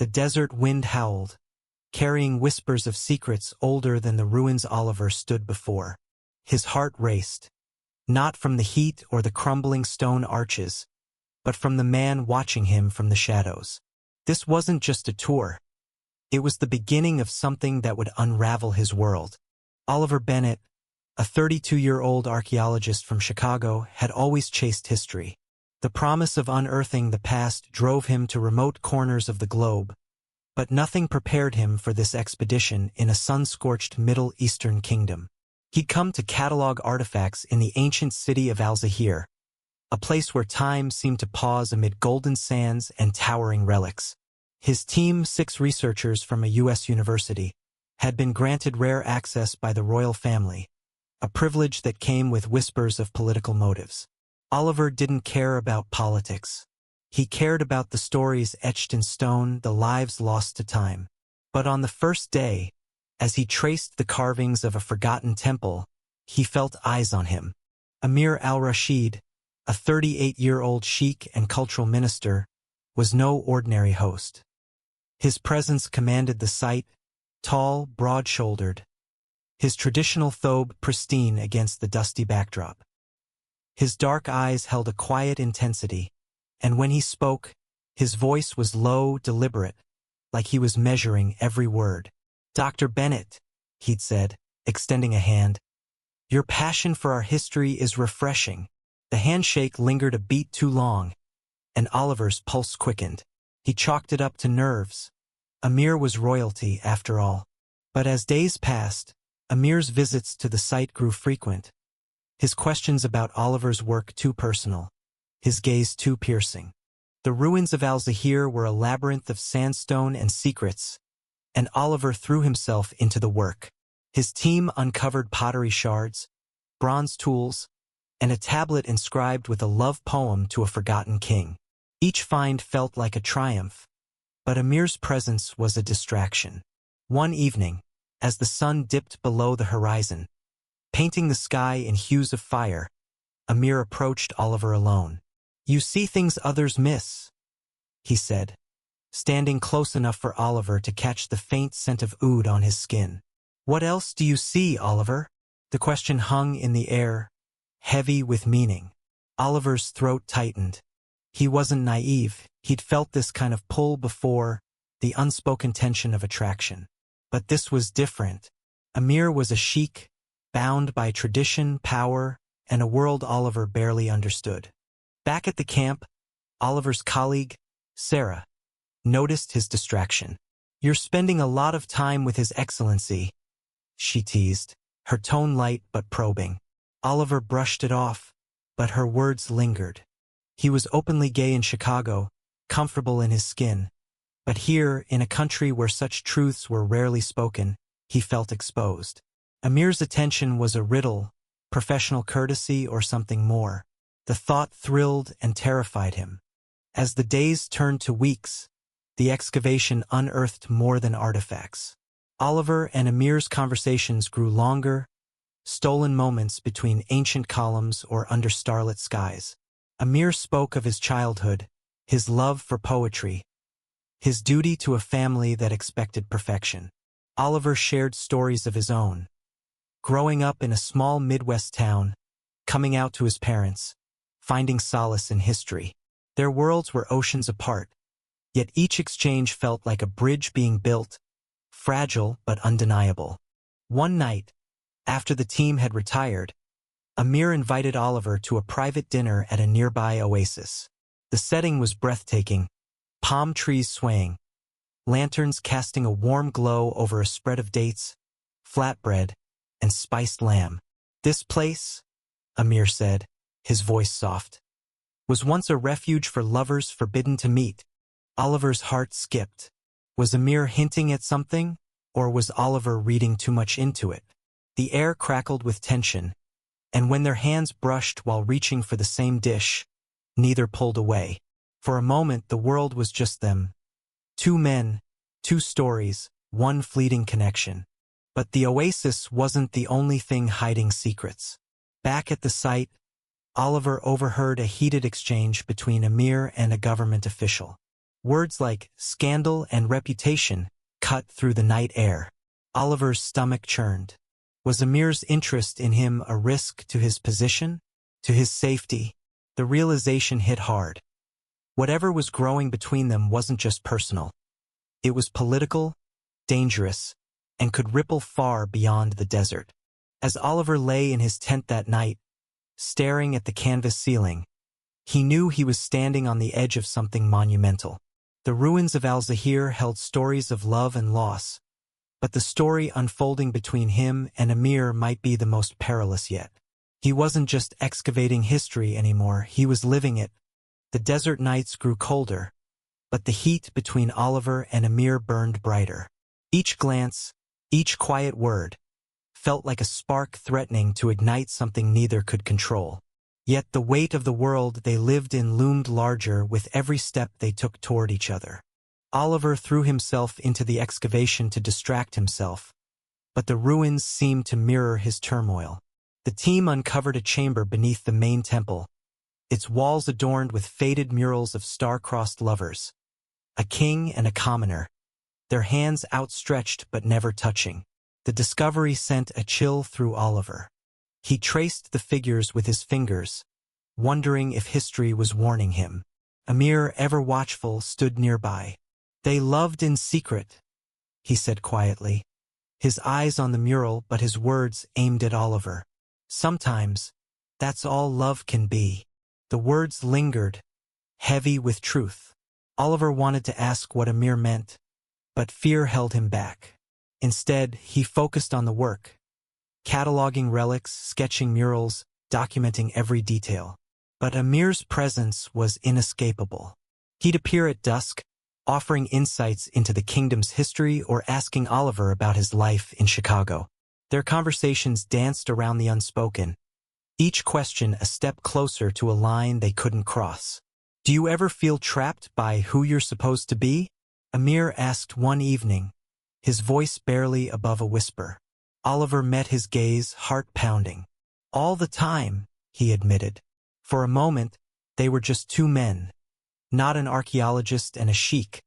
The desert wind howled, carrying whispers of secrets older than the ruins Oliver stood before. His heart raced, not from the heat or the crumbling stone arches, but from the man watching him from the shadows. This wasn't just a tour. It was the beginning of something that would unravel his world. Oliver Bennett, a 32-year-old archaeologist from Chicago, had always chased history. The promise of unearthing the past drove him to remote corners of the globe, but nothing prepared him for this expedition in a sun-scorched Middle Eastern kingdom. He'd come to catalog artifacts in the ancient city of Al-Zahir, a place where time seemed to pause amid golden sands and towering relics. His team, 6 researchers from a U.S. university, had been granted rare access by the royal family, a privilege that came with whispers of political motives. Oliver didn't care about politics. He cared about the stories etched in stone, the lives lost to time. But on the first day, as he traced the carvings of a forgotten temple, he felt eyes on him. Amir al-Rashid, a 38-year-old sheikh and cultural minister, was no ordinary host. His presence commanded the sight, tall, broad-shouldered, his traditional thobe pristine against the dusty backdrop. His dark eyes held a quiet intensity, and when he spoke, his voice was low, deliberate, like he was measuring every word. "Dr. Bennett," he'd said, extending a hand, "your passion for our history is refreshing." The handshake lingered a beat too long, and Oliver's pulse quickened. He chalked it up to nerves. Amir was royalty, after all. But as days passed, Amir's visits to the site grew frequent. His questions about Oliver's work too personal, his gaze too piercing. The ruins of Al-Zahir were a labyrinth of sandstone and secrets, and Oliver threw himself into the work. His team uncovered pottery shards, bronze tools, and a tablet inscribed with a love poem to a forgotten king. Each find felt like a triumph, but Amir's presence was a distraction. One evening, as the sun dipped below the horizon, painting the sky in hues of fire, Amir approached Oliver alone. "You see things others miss," he said, standing close enough for Oliver to catch the faint scent of oud on his skin. "What else do you see, Oliver?" The question hung in the air, heavy with meaning. Oliver's throat tightened. He wasn't naive. He'd felt this kind of pull before, the unspoken tension of attraction. But this was different. Amir was a sheikh, bound by tradition, power, and a world Oliver barely understood. Back at the camp, Oliver's colleague, Sarah, noticed his distraction. "You're spending a lot of time with His Excellency," she teased, her tone light but probing. Oliver brushed it off, but her words lingered. He was openly gay in Chicago, comfortable in his skin. But here, in a country where such truths were rarely spoken, he felt exposed. Amir's attention was a riddle, professional courtesy or something more. The thought thrilled and terrified him. As the days turned to weeks, the excavation unearthed more than artifacts. Oliver and Amir's conversations grew longer, stolen moments between ancient columns or under starlit skies. Amir spoke of his childhood, his love for poetry, his duty to a family that expected perfection. Oliver shared stories of his own. Growing up in a small Midwest town, coming out to his parents, finding solace in history. Their worlds were oceans apart, yet each exchange felt like a bridge being built, fragile but undeniable. One night, after the team had retired, Amir invited Oliver to a private dinner at a nearby oasis. The setting was breathtaking, palm trees swaying, lanterns casting a warm glow over a spread of dates, flatbread, and spiced lamb. "This place," Amir said, his voice soft, "was once a refuge for lovers forbidden to meet." Oliver's heart skipped. Was Amir hinting at something, or was Oliver reading too much into it? The air crackled with tension, and when their hands brushed while reaching for the same dish, neither pulled away. For a moment the world was just them. Two men, two stories, one fleeting connection. But the oasis wasn't the only thing hiding secrets. Back at the site, Oliver overheard a heated exchange between Amir and a government official. Words like scandal and reputation cut through the night air. Oliver's stomach churned. Was Amir's interest in him a risk to his position? To his safety? The realization hit hard. Whatever was growing between them wasn't just personal. It was political, dangerous, and could ripple far beyond the desert. As Oliver lay in his tent that night, staring at the canvas ceiling, he knew he was standing on the edge of something monumental. The ruins of Al-Zahir held stories of love and loss, but the story unfolding between him and Amir might be the most perilous yet. He wasn't just excavating history anymore, he was living it. The desert nights grew colder, but the heat between Oliver and Amir burned brighter. Each glance, each quiet word, felt like a spark threatening to ignite something neither could control. Yet the weight of the world they lived in loomed larger with every step they took toward each other. Oliver threw himself into the excavation to distract himself, but the ruins seemed to mirror his turmoil. The team uncovered a chamber beneath the main temple, its walls adorned with faded murals of star-crossed lovers. A king and a commoner, their hands outstretched but never touching. The discovery sent a chill through Oliver. He traced the figures with his fingers, wondering if history was warning him. Amir, ever watchful, stood nearby. "They loved in secret," he said quietly, his eyes on the mural but his words aimed at Oliver. "Sometimes, that's all love can be." The words lingered, heavy with truth. Oliver wanted to ask what Amir meant, but fear held him back. Instead, he focused on the work, cataloging relics, sketching murals, documenting every detail. But Amir's presence was inescapable. He'd appear at dusk, offering insights into the kingdom's history or asking Oliver about his life in Chicago. Their conversations danced around the unspoken, each question a step closer to a line they couldn't cross. "Do you ever feel trapped by who you're supposed to be?" Amir asked one evening, his voice barely above a whisper. Oliver met his gaze, heart pounding. "All the time," he admitted. For a moment, they were just two men, not an archaeologist and a sheikh,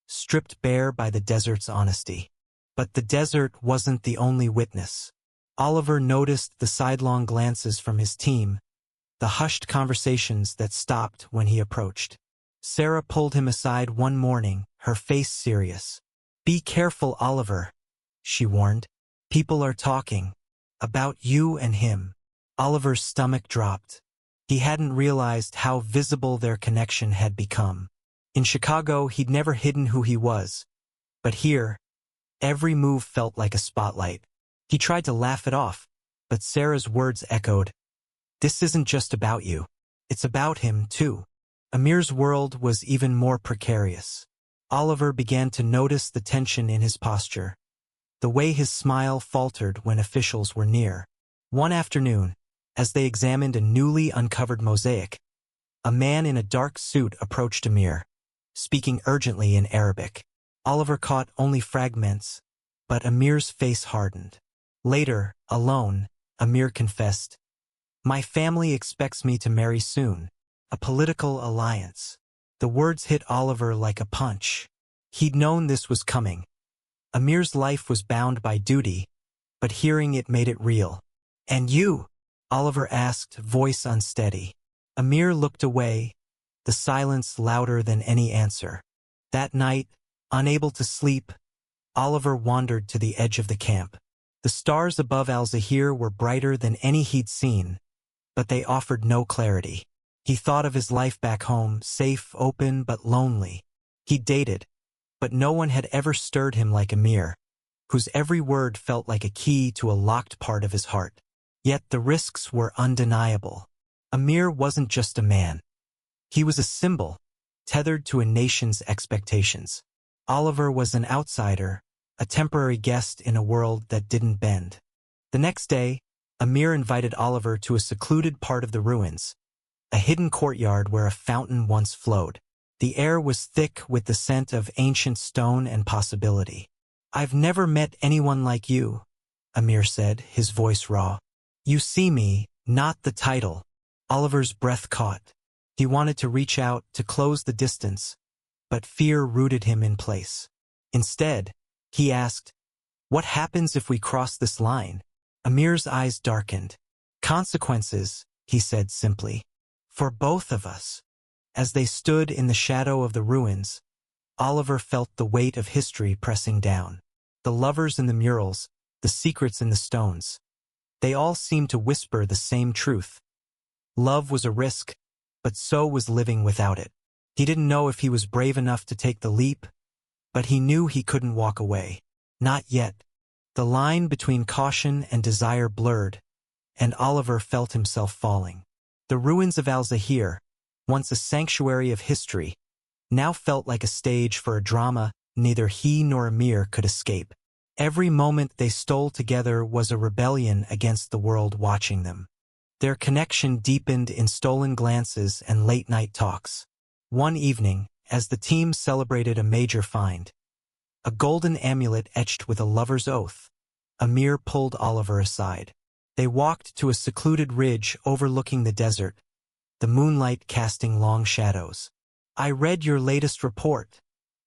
stripped bare by the desert's honesty. But the desert wasn't the only witness. Oliver noticed the sidelong glances from his team, the hushed conversations that stopped when he approached. Sarah pulled him aside one morning, her face serious. "Be careful, Oliver," she warned. "People are talking about you and him." Oliver's stomach dropped. He hadn't realized how visible their connection had become. In Chicago, he'd never hidden who he was. But here, every move felt like a spotlight. He tried to laugh it off, but Sarah's words echoed. "This isn't just about you. It's about him, too." Amir's world was even more precarious. Oliver began to notice the tension in his posture, the way his smile faltered when officials were near. One afternoon, as they examined a newly uncovered mosaic, a man in a dark suit approached Amir, speaking urgently in Arabic. Oliver caught only fragments, but Amir's face hardened. Later, alone, Amir confessed, "My family expects me to marry soon. A political alliance." The words hit Oliver like a punch. He'd known this was coming. Amir's life was bound by duty, but hearing it made it real. "And you?" Oliver asked, voice unsteady. Amir looked away, the silence louder than any answer. That night, unable to sleep, Oliver wandered to the edge of the camp. The stars above Al-Zahir were brighter than any he'd seen, but they offered no clarity. He thought of his life back home, safe, open, but lonely. He'd dated, but no one had ever stirred him like Amir, whose every word felt like a key to a locked part of his heart. Yet the risks were undeniable. Amir wasn't just a man. He was a symbol, tethered to a nation's expectations. Oliver was an outsider, a temporary guest in a world that didn't bend. The next day, Amir invited Oliver to a secluded part of the ruins, a hidden courtyard where a fountain once flowed. The air was thick with the scent of ancient stone and possibility. "I've never met anyone like you," Amir said, his voice raw. "You see me, not the title." Oliver's breath caught. He wanted to reach out, to close the distance, but fear rooted him in place. Instead, he asked, "What happens if we cross this line?" Amir's eyes darkened. "Consequences," he said simply. "For both of us." As they stood in the shadow of the ruins, Oliver felt the weight of history pressing down. The lovers in the murals, the secrets in the stones. They all seemed to whisper the same truth. Love was a risk, but so was living without it. He didn't know if he was brave enough to take the leap, but he knew he couldn't walk away. Not yet. The line between caution and desire blurred, and Oliver felt himself falling. The ruins of Al-Zahir, once a sanctuary of history, now felt like a stage for a drama neither he nor Amir could escape. Every moment they stole together was a rebellion against the world watching them. Their connection deepened in stolen glances and late-night talks. One evening, as the team celebrated a major find, a golden amulet etched with a lover's oath, Amir pulled Oliver aside. They walked to a secluded ridge overlooking the desert, the moonlight casting long shadows. "I read your latest report,"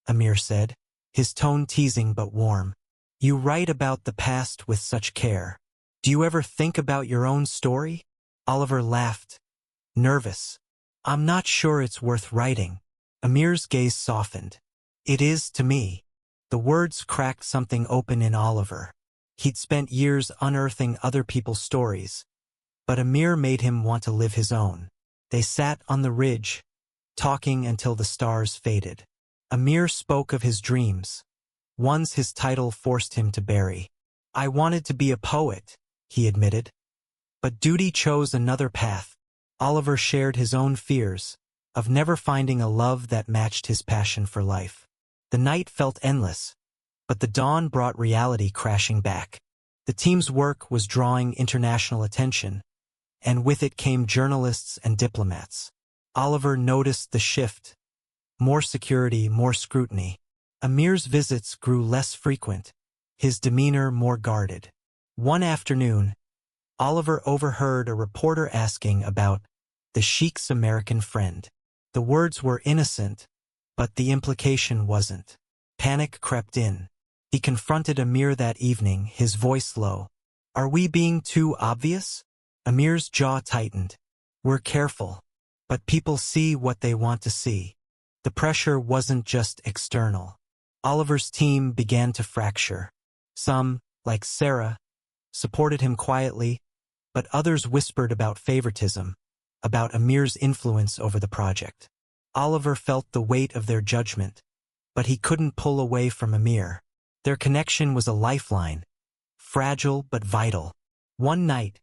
Amir said, his tone teasing but warm. "You write about the past with such care. Do you ever think about your own story?" Oliver laughed, nervous. "I'm not sure it's worth writing." Amir's gaze softened. "It is to me." The words cracked something open in Oliver. He'd spent years unearthing other people's stories, but Amir made him want to live his own. They sat on the ridge, talking until the stars faded. Amir spoke of his dreams, ones his title forced him to bury. "I wanted to be a poet," he admitted. "But duty chose another path." Oliver shared his own fears of never finding a love that matched his passion for life. The night felt endless, but the dawn brought reality crashing back. The team's work was drawing international attention, and with it came journalists and diplomats. Oliver noticed the shift. More security, more scrutiny. Amir's visits grew less frequent, his demeanor more guarded. One afternoon, Oliver overheard a reporter asking about the Sheikh's American friend. The words were innocent, but the implication wasn't. Panic crept in. He confronted Amir that evening, his voice low. "Are we being too obvious?" Amir's jaw tightened. "We're careful, but people see what they want to see." The pressure wasn't just external. Oliver's team began to fracture. Some, like Sarah, supported him quietly, but others whispered about favoritism, about Amir's influence over the project. Oliver felt the weight of their judgment, but he couldn't pull away from Amir. Their connection was a lifeline, fragile but vital. One night,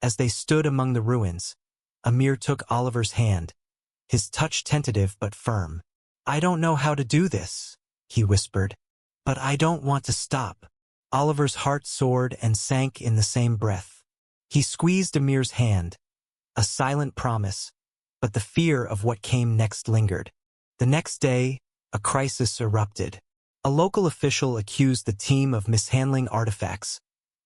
as they stood among the ruins, Amir took Oliver's hand, his touch tentative but firm. "I don't know how to do this," he whispered, "but I don't want to stop." Oliver's heart soared and sank in the same breath. He squeezed Amir's hand, a silent promise, but the fear of what came next lingered. The next day, a crisis erupted. A local official accused the team of mishandling artifacts,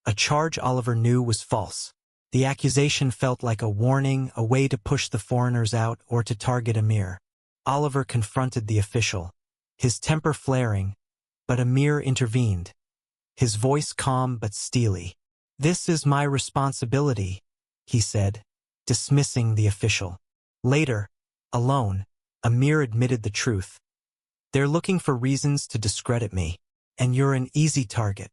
a charge Oliver knew was false. The accusation felt like a warning, a way to push the foreigners out or to target Amir. Oliver confronted the official, his temper flaring, but Amir intervened, his voice calm but steely. "This is my responsibility," he said, dismissing the official. Later, alone, Amir admitted the truth. "They're looking for reasons to discredit me, and you're an easy target."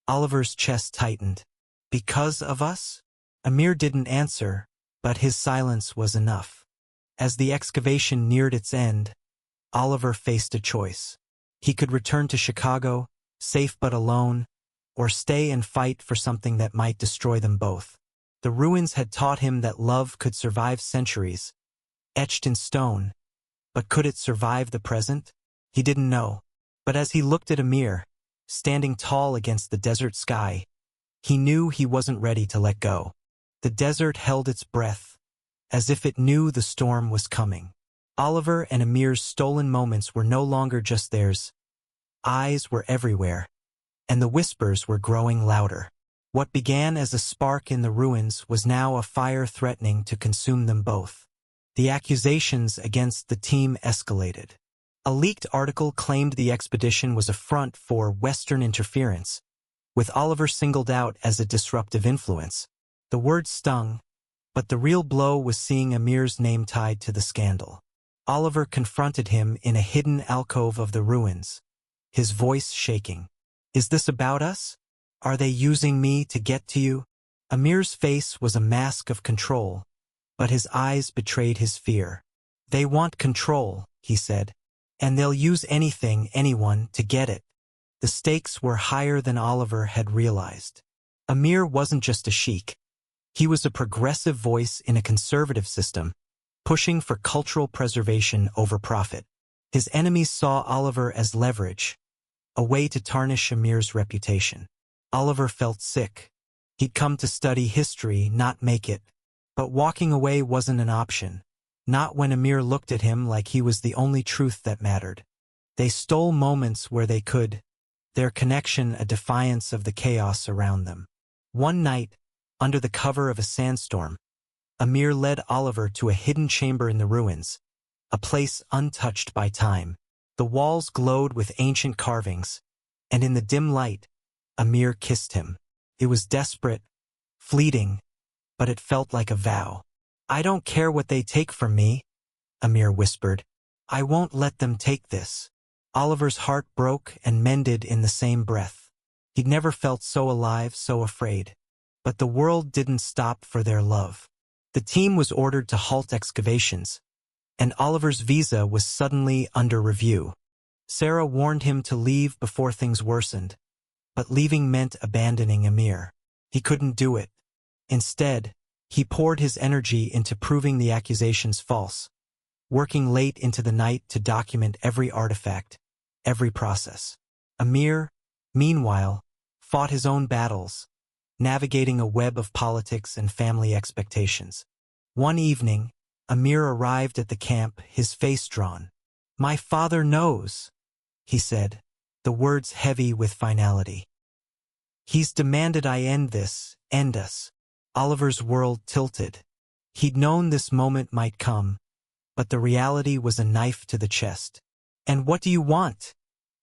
Oliver's chest tightened. "Because of us?" Amir didn't answer, but his silence was enough. As the excavation neared its end, Oliver faced a choice. He could return to Chicago, safe but alone, or stay and fight for something that might destroy them both. The ruins had taught him that love could survive centuries, etched in stone, but could it survive the present? He didn't know. But as he looked at Amir, standing tall against the desert sky, he knew he wasn't ready to let go. The desert held its breath, as if it knew the storm was coming. Oliver and Amir's stolen moments were no longer just theirs. Eyes were everywhere, and the whispers were growing louder. What began as a spark in the ruins was now a fire threatening to consume them both. The accusations against the team escalated. A leaked article claimed the expedition was a front for Western interference, with Oliver singled out as a disruptive influence. The word stung, but the real blow was seeing Amir's name tied to the scandal. Oliver confronted him in a hidden alcove of the ruins, his voice shaking. "Is this about us? Are they using me to get to you?" Amir's face was a mask of control, but his eyes betrayed his fear. "They want control," he said, "and they'll use anything, anyone, to get it." The stakes were higher than Oliver had realized. Amir wasn't just a sheikh. He was a progressive voice in a conservative system, pushing for cultural preservation over profit. His enemies saw Oliver as leverage, a way to tarnish Amir's reputation. Oliver felt sick. He'd come to study history, not make it. But walking away wasn't an option. Not when Amir looked at him like he was the only truth that mattered. They stole moments where they could, their connection a defiance of the chaos around them. One night, under the cover of a sandstorm, Amir led Oliver to a hidden chamber in the ruins, a place untouched by time. The walls glowed with ancient carvings, and in the dim light, Amir kissed him. It was desperate, fleeting, but it felt like a vow. "I don't care what they take from me," Amir whispered. "I won't let them take this." Oliver's heart broke and mended in the same breath. He'd never felt so alive, so afraid. But the world didn't stop for their love. The team was ordered to halt excavations, and Oliver's visa was suddenly under review. Sarah warned him to leave before things worsened, but leaving meant abandoning Amir. He couldn't do it. Instead, he poured his energy into proving the accusations false, working late into the night to document every artifact, every process. Amir, meanwhile, fought his own battles, navigating a web of politics and family expectations. One evening, Amir arrived at the camp, his face drawn. "My father knows," he said, the words heavy with finality. "He's demanded I end this, end us." Oliver's world tilted. He'd known this moment might come, but the reality was a knife to the chest. "And what do you want?"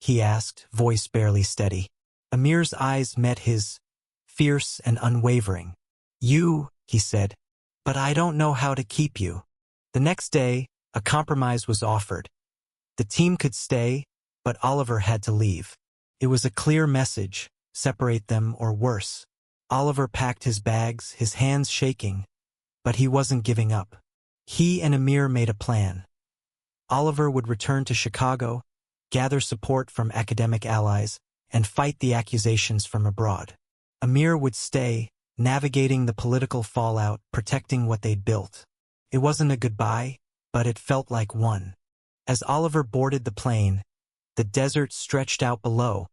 he asked, voice barely steady. Amir's eyes met his, fierce and unwavering. "You," he said, "but I don't know how to keep you." The next day, a compromise was offered. The team could stay, but Oliver had to leave. It was a clear message: separate them or worse. Oliver packed his bags, his hands shaking, but he wasn't giving up. He and Amir made a plan. Oliver would return to Chicago, gather support from academic allies, and fight the accusations from abroad. Amir would stay, navigating the political fallout, protecting what they'd built. It wasn't a goodbye, but it felt like one. As Oliver boarded the plane, the desert stretched out below,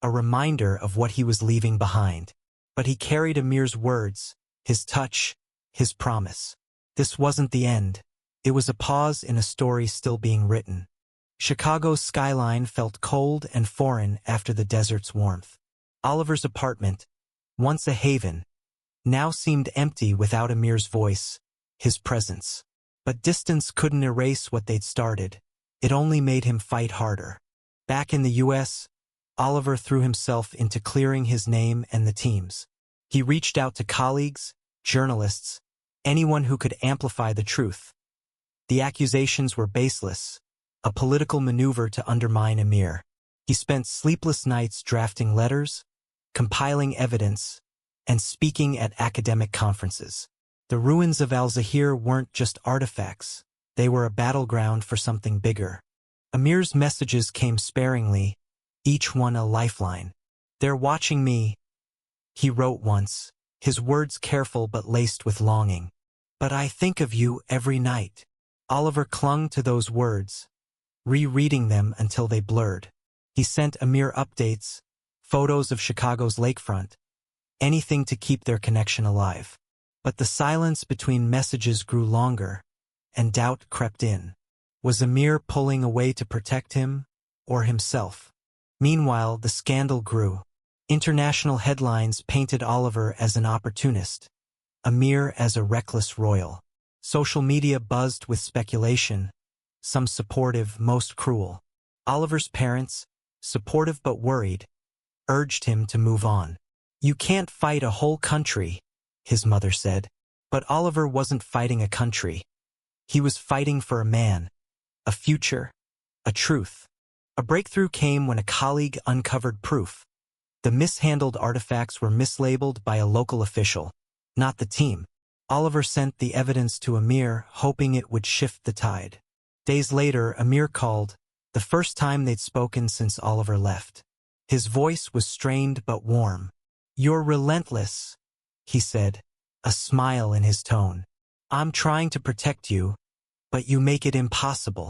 a reminder of what he was leaving behind. But he carried Amir's words, his touch, his promise. This wasn't the end. It was a pause in a story still being written. Chicago's skyline felt cold and foreign after the desert's warmth. Oliver's apartment, once a haven, now seemed empty without Amir's voice, his presence. But distance couldn't erase what they'd started. It only made him fight harder. Back in the U.S., Oliver threw himself into clearing his name and the team's. He reached out to colleagues, journalists, anyone who could amplify the truth. The accusations were baseless, a political maneuver to undermine Amir. He spent sleepless nights drafting letters, compiling evidence, and speaking at academic conferences. The ruins of Al-Zahir weren't just artifacts. They were a battleground for something bigger. Amir's messages came sparingly, each one a lifeline. "They're watching me," he wrote once, his words careful but laced with longing. "But I think of you every night." Oliver clung to those words, rereading them until they blurred. He sent Amir updates, photos of Chicago's lakefront, anything to keep their connection alive. But the silence between messages grew longer, and doubt crept in. Was Amir pulling away to protect him, or himself? Meanwhile, the scandal grew. International headlines painted Oliver as an opportunist, Amir as a reckless royal. Social media buzzed with speculation, some supportive, most cruel. Oliver's parents, supportive but worried, urged him to move on. "You can't fight a whole country," his mother said. But Oliver wasn't fighting a country. He was fighting for a man, a future, a truth. A breakthrough came when a colleague uncovered proof. The mishandled artifacts were mislabeled by a local official, not the team. Oliver sent the evidence to Amir, hoping it would shift the tide. Days later, Amir called, the first time they'd spoken since Oliver left. His voice was strained but warm. "You're relentless," he said, a smile in his tone. "I'm trying to protect you, but you make it impossible."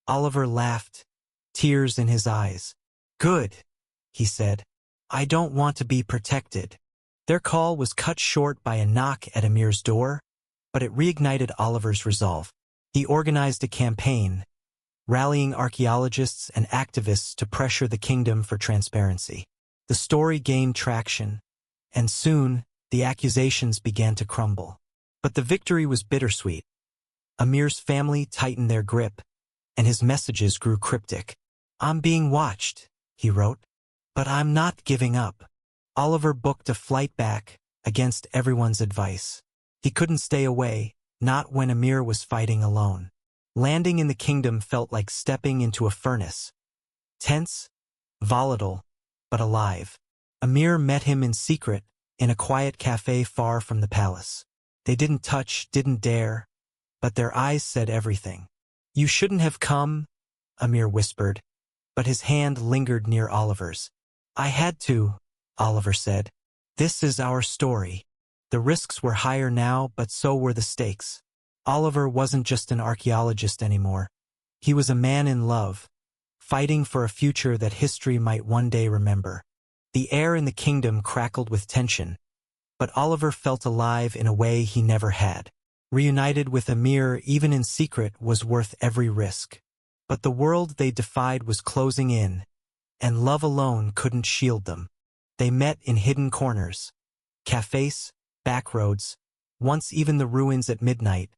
Oliver laughed, tears in his eyes. "Good," he said. "I don't want to be protected." Their call was cut short by a knock at Amir's door, but it reignited Oliver's resolve. He organized a campaign, rallying archaeologists and activists to pressure the kingdom for transparency. The story gained traction, and soon the accusations began to crumble. But the victory was bittersweet. Amir's family tightened their grip, and his messages grew cryptic. "I'm being watched," he wrote, "but I'm not giving up." Oliver booked a flight back, against everyone's advice. He couldn't stay away, not when Amir was fighting alone. Landing in the kingdom felt like stepping into a furnace. Tense, volatile, but alive. Amir met him in secret, in a quiet cafe far from the palace. They didn't touch, didn't dare, but their eyes said everything. "You shouldn't have come," Amir whispered, but his hand lingered near Oliver's. "I had to," Oliver said. "This is our story." The risks were higher now, but so were the stakes. Oliver wasn't just an archaeologist anymore. He was a man in love, fighting for a future that history might one day remember. The air in the kingdom crackled with tension, but Oliver felt alive in a way he never had. Reunited with Amir, even in secret, was worth every risk. But the world they defied was closing in, and love alone couldn't shield them. They met in hidden corners, cafes, backroads, once even the ruins at midnight,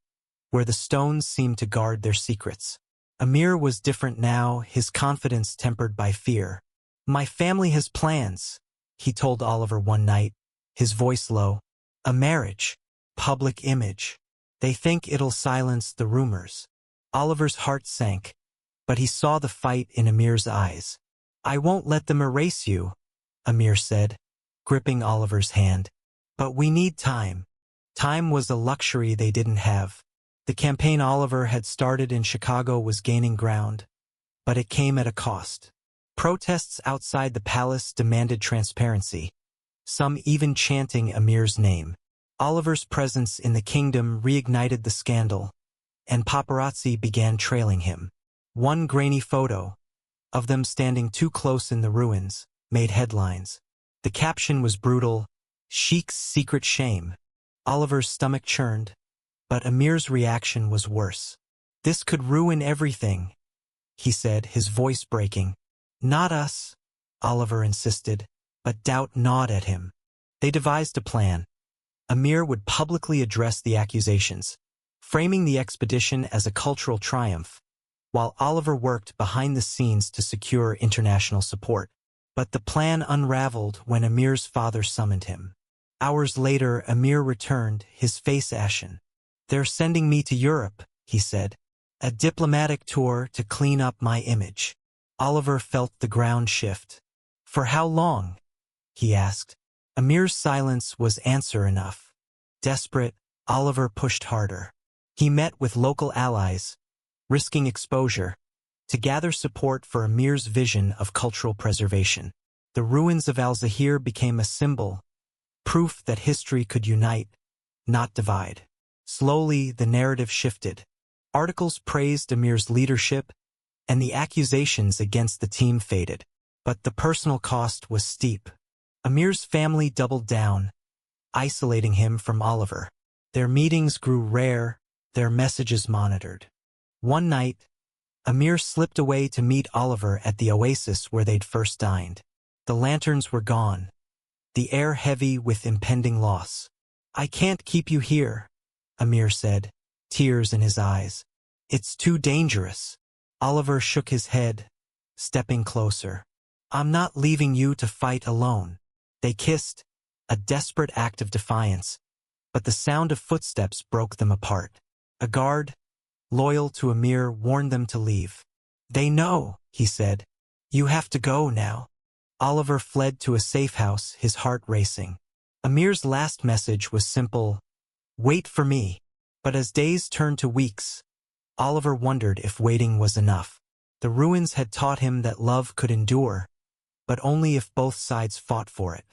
where the stones seemed to guard their secrets. Amir was different now, his confidence tempered by fear. "My family has plans," he told Oliver one night, his voice low. "A marriage, public image. They think it'll silence the rumors." Oliver's heart sank, but he saw the fight in Amir's eyes. "I won't let them erase you," Amir said, gripping Oliver's hand. "But we need time." Time was a luxury they didn't have. The campaign Oliver had started in Chicago was gaining ground, but it came at a cost. Protests outside the palace demanded transparency, some even chanting Amir's name. Oliver's presence in the kingdom reignited the scandal, and paparazzi began trailing him. One grainy photo, of them standing too close in the ruins, made headlines. The caption was brutal, "Sheikh's secret shame." Oliver's stomach churned, but Amir's reaction was worse. "This could ruin everything," he said, his voice breaking. "Not us," Oliver insisted, but doubt gnawed at him. They devised a plan. Amir would publicly address the accusations, framing the expedition as a cultural triumph, while Oliver worked behind the scenes to secure international support. But the plan unraveled when Amir's father summoned him. Hours later, Amir returned, his face ashen. "They're sending me to Europe," he said. "A diplomatic tour to clean up my image." Oliver felt the ground shift. "For how long?" he asked. Amir's silence was answer enough. Desperate, Oliver pushed harder. He met with local allies, risking exposure, to gather support for Amir's vision of cultural preservation. The ruins of Al-Zahir became a symbol, proof that history could unite, not divide. Slowly, the narrative shifted. Articles praised Amir's leadership, and the accusations against the team faded. But the personal cost was steep. Amir's family doubled down, isolating him from Oliver. Their meetings grew rare, their messages monitored. One night, Amir slipped away to meet Oliver at the oasis where they'd first dined. The lanterns were gone, the air heavy with impending loss. "I can't keep you here," Amir said, tears in his eyes. "It's too dangerous." Oliver shook his head, stepping closer. I'm not leaving you to fight alone. They kissed, a desperate act of defiance, but the sound of footsteps broke them apart. A guard, loyal to Amir, warned them to leave. They know, he said. You have to go now. Oliver fled to a safe house, his heart racing. Amir's last message was simple, wait for me. But as days turned to weeks, Oliver wondered if waiting was enough. The ruins had taught him that love could endure, but only if both sides fought for it.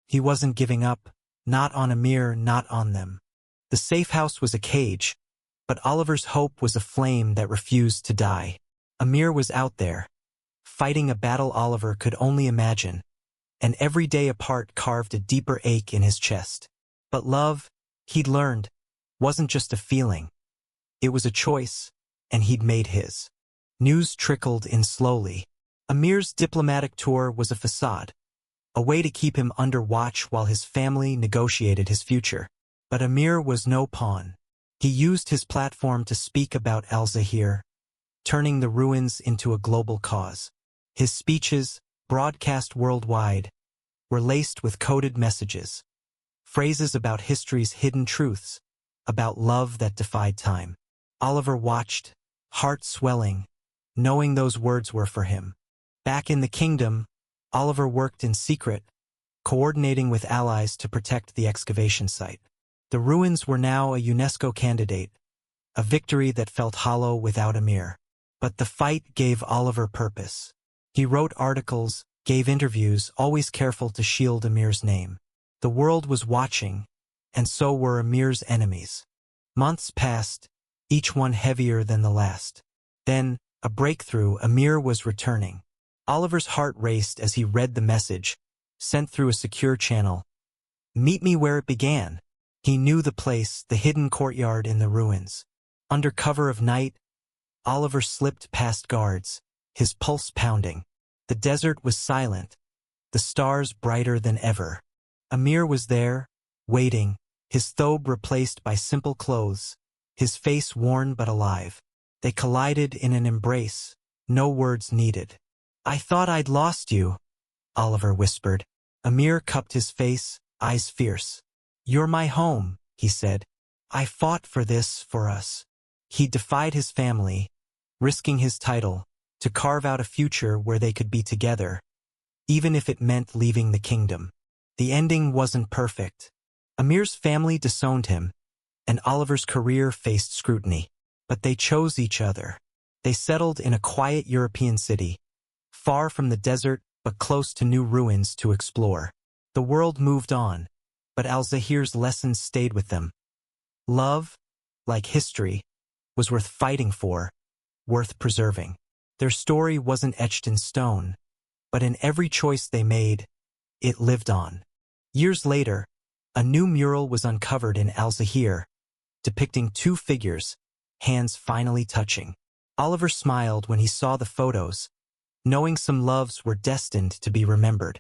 He wasn't giving up, not on Amir, not on them. The safe house was a cage, but Oliver's hope was a flame that refused to die. Amir was out there, fighting a battle Oliver could only imagine, and every day apart carved a deeper ache in his chest. But love, he'd learned, wasn't just a feeling. It was a choice, and he'd made his. News trickled in slowly. Amir's diplomatic tour was a facade, a way to keep him under watch while his family negotiated his future. But Amir was no pawn. He used his platform to speak about Al-Zahir, turning the ruins into a global cause. His speeches, broadcast worldwide, were laced with coded messages, phrases about history's hidden truths, about love that defied time. Oliver watched, heart swelling, knowing those words were for him. Back in the kingdom, Oliver worked in secret, coordinating with allies to protect the excavation site. The ruins were now a UNESCO candidate, a victory that felt hollow without Amir. But the fight gave Oliver purpose. He wrote articles, gave interviews, always careful to shield Amir's name. The world was watching, and so were Amir's enemies. Months passed, each one heavier than the last. Then, a breakthrough, Amir was returning. Oliver's heart raced as he read the message, sent through a secure channel. Meet me where it began. He knew the place, the hidden courtyard in the ruins. Under cover of night, Oliver slipped past guards, his pulse pounding. The desert was silent, the stars brighter than ever. Amir was there, waiting, his thobe replaced by simple clothes, his face worn but alive. They collided in an embrace, no words needed. I thought I'd lost you, Oliver whispered. Amir cupped his face, eyes fierce. You're my home, he said. I fought for this, for us. He defied his family, risking his title, to carve out a future where they could be together, even if it meant leaving the kingdom. The ending wasn't perfect. Amir's family disowned him, and Oliver's career faced scrutiny. But they chose each other. They settled in a quiet European city, far from the desert but close to new ruins to explore. The world moved on, but Al-Zahir's lessons stayed with them. Love, like history, was worth fighting for, worth preserving. Their story wasn't etched in stone, but in every choice they made, it lived on. Years later, a new mural was uncovered in Al-Zahir, depicting two figures, hands finally touching. Oliver smiled when he saw the photos, knowing some loves were destined to be remembered.